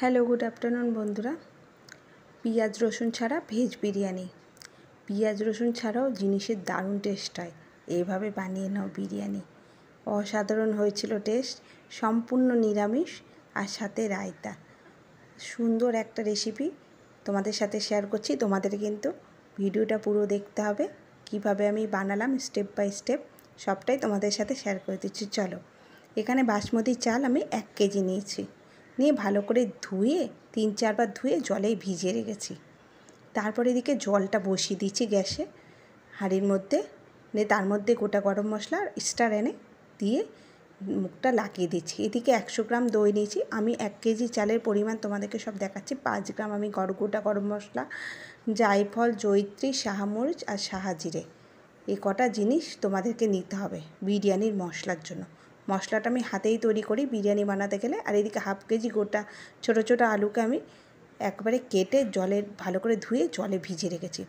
Hello, good afternoon বন্ধুরা। পেঁয়াজ রসুন ছাড়া ভেজ বিরিয়ানি। পেঁয়াজ রসুন ছাড়াও জিনিসের দারুণ টেস্ট হয়। এইভাবে বানিয়ে নাও বিরিয়ানি। অসাধারণ হয়েছিল টেস্ট, সম্পূর্ণ নিরামিষ আর সাথে রায়তা। সুন্দর একটা রেসিপি তোমাদের সাথে শেয়ার করছি। তোমাদের কিন্তু ভিডিওটা পুরো দেখতে হবে, কিভাবে আমি বানালাম স্টেপ বাই স্টেপ সবটাই তোমাদের সাথে শেয়ার করে দিচ্ছি। চলো, এখানে বাসমতি চাল আমি 1 কেজি নিয়েছি। নিয়ে ভালো করে ধুয়ে 3-4 বার ধুয়ে জলে ভিজিয়ে রেখেছি। তারপর এদিকে জলটা বসিয়ে দিয়েছি গ্যাসে হাঁড়ির মধ্যে। নিয়ে তার মধ্যে গোটা গরম মশলা স্টার এনে দিয়ে মুখটা লাগিয়ে দিচ্ছি। এদিকে 100 গ্রাম দই নিয়েছি আমি। 1 কেজি চালের পরিমাণ তোমাদেরকে সব দেখাচ্ছি। 5 গ্রাম আমি গোটা গরম মশলা, জায়ফল, জয়িত্রী, শাহমরিচ আর শাহজিরে, এই কটা জিনিস তোমাদেরকে নিতে হবে বিরিয়ানির মশলার জন্য। মশলাটা আমি হাতেই তৈরি করি বিরিয়ানি বানাতে গেলে। আর এদিকে 1/2 কেজি গোটা ছোটো ছোটো আলুকে আমি একবারে কেটে জলে ভালো করে ধুয়ে জলে ভিজিয়ে রেখেছি।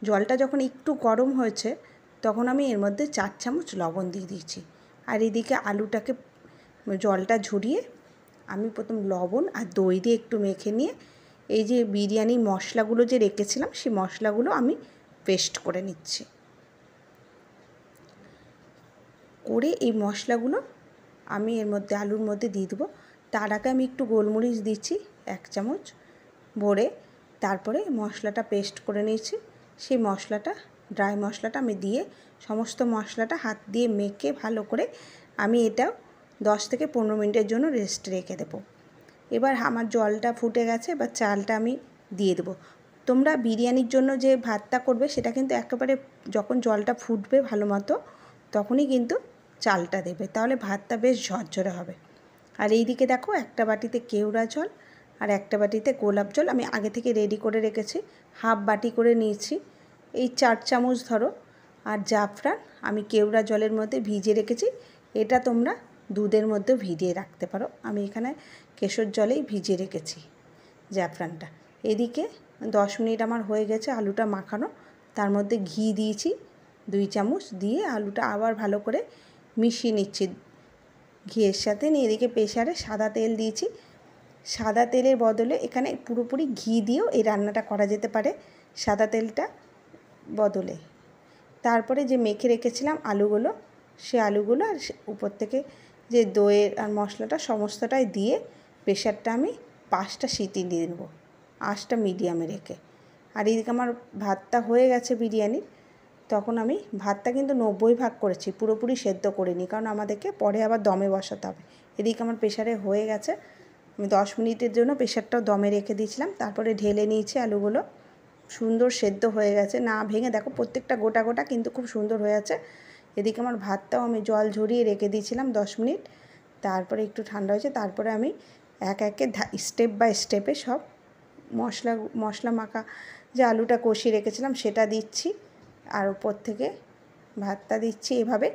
জলটা যখন একটু গরম হয়েছে তখন আমি এর মধ্যে 4 চামচ লবণ দিয়ে দিয়েছি। আর এদিকে আলুটাকে জলটা ঝরিয়ে আমি প্রথম লবণ আর দই দিয়ে একটু মেখে নিয়ে এই যে বিরিয়ানির মশলাগুলো যে রেখেছিলাম সেই মশলাগুলো আমি পেস্ট করে নিচ্ছি। করে এই মশলাগুলো আমি এর মধ্যে আলুর মধ্যে দিয়ে দেবো। তার আগে আমি একটু গোলমরিচ দিচ্ছি 1 চামচ ভরে। তারপরে মশলাটা পেস্ট করে নিয়েছি। সেই মশলাটা, ড্রাই মশলাটা আমি দিয়ে সমস্ত মশলাটা হাত দিয়ে মেখে ভালো করে আমি এটা 10 থেকে 15 মিনিটের জন্য রেস্ট রেখে দেবো। এবার আমার জলটা ফুটে গেছে, এবার চালটা আমি দিয়ে দেবো। তোমরা বিরিয়ানির জন্য যে ভাতটা করবে সেটা কিন্তু একেবারে যখন জলটা ফুটবে ভালো মতো তখনই কিন্তু চালটা দেবে, তাহলে ভাতটা বেশ ঝরঝরে হবে। আর এই দিকে দেখো, একটা বাটিতে কেওড়া জল আর একটা বাটিতে গোলাপ জল আমি আগে থেকে রেডি করে রেখেছি। 1/2 বাটি করে নিয়েছি, এই 4 চামচ ধরো। আর জাফরান আমি কেওড়া জলের মধ্যে ভিজিয়ে রেখেছি। এটা তোমরা দুধের মধ্যে ভিজিয়ে রাখতে পারো, আমি এখানে কেশর জলেই ভিজিয়ে রেখেছি জাফরানটা। এদিকে 10 মিনিট আমার হয়ে গেছে আলুটা মাখানো। তার মধ্যে ঘি দিয়েছি 2 চামচ, দিয়ে আলুটা আবার ভালো করে মিশিয়ে নিচ্ছি ঘিয়ের সাথে। নিয়ে এদিকে প্রেসারে সাদা তেল দিয়েছি। সাদা তেলের বদলে এখানে পুরোপুরি ঘি দিয়েও এই রান্নাটা করা যেতে পারে, সাদা তেলটা বদলে। তারপরে যে মেখে রেখেছিলাম আলুগুলো, সে আলুগুলো আর উপর থেকে যে দইয়ের আর মশলাটা সমস্তটাই দিয়ে প্রেসারটা আমি 5টা সিটি দিয়ে দেবো, আঁচটা মিডিয়ামে রেখে। আর এদিকে আমার ভাতটা হয়ে গেছে বিরিয়ানির। তখন আমি ভাতটা কিন্তু 90 ভাগ করেছি, পুরোপুরি সেদ্ধ করিনি, কারণ আমাদেরকে পরে আবার দমে বসাতে হবে। এদিকে আমার প্রেসারে হয়ে গেছে। আমি 10 মিনিটের জন্য প্রেসারটাও দমে রেখে দিয়েছিলাম। তারপরে ঢেলে নিয়েছি আলুগুলো। সুন্দর সেদ্ধ হয়ে গেছে, না ভেঙে, দেখো প্রত্যেকটা গোটা গোটা কিন্তু খুব সুন্দর হয়ে আছে। এদিকে আমার ভাতটাও আমি জল ঝরিয়ে রেখে দিয়েছিলাম 10 মিনিট। তারপরে একটু ঠান্ডা হয়েছে, তারপরে আমি একে স্টেপ বাই স্টেপে সব মশলা মাখা যে আলুটা কষিয়ে রেখেছিলাম সেটা দিচ্ছি, আর উপর থেকে ভাতটা দিচ্ছি। এভাবে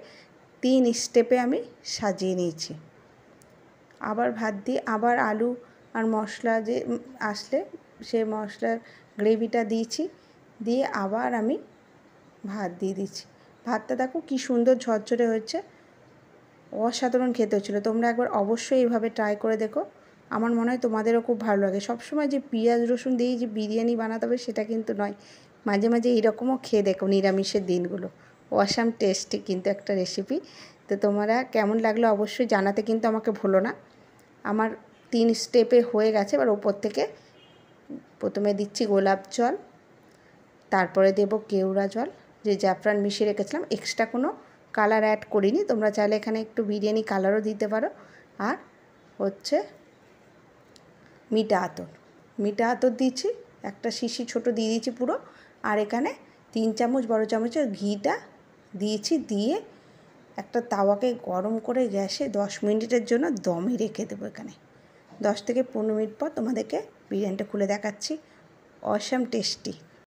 3 স্টেপে আমি সাজিয়ে নিয়েছি। আবার ভাত দিয়ে আবার আলু আর মশলা যে আসলে সে মশলার গ্রেভিটা দিয়েছি, দিয়ে আবার আমি ভাত দিয়ে দিচ্ছি। ভাতটা দেখো কি সুন্দর ঝরঝরে হয়েছে, অসাধারণ খেতে হচ্ছিলো। তোমরা একবার অবশ্যই এইভাবে ট্রাই করে দেখো, আমার মনে হয় তোমাদেরও খুব ভালো লাগে। সবসময় যে পেঁয়াজ রসুন দিয়েই যে বিরিয়ানি বানাতে হবে সেটা কিন্তু নয়, মাঝে মাঝে এইরকমও খেয়ে দেখো নিরামিষের দিনগুলো। অসাম টেস্টি কিন্তু একটা রেসিপি। তো তোমরা কেমন লাগলো অবশ্যই জানাতে কিন্তু আমাকে ভুলো না। আমার 3 স্টেপে হয়ে গেছে। এবার ওপর থেকে প্রথমে দিচ্ছি গোলাপ জল, তারপরে দেব কেওড়া জল, যে জাফরান মিশিয়ে রেখেছিলাম। এক্সট্রা কোনো কালার অ্যাড করিনি, তোমরা চাইলে এখানে একটু বিরিয়ানি কালারও দিতে পারো। আর হচ্ছে মিঠা আতর দিয়েছি, একটা শিশি ছোটো দিয়ে দিয়েছি পুরো। আর এখানে 3 চামচ বড় চামচের ঘিটা দিয়েছি, দিয়ে একটা তাওয়াকে গরম করে গ্যাসে 10 মিনিটের জন্য দমে রেখে দেবো। এখানে 10 থেকে 15 মিনিট পর তোমাদেরকে বিরিয়ানিটা খুলে দেখাচ্ছি। Awesome tasty.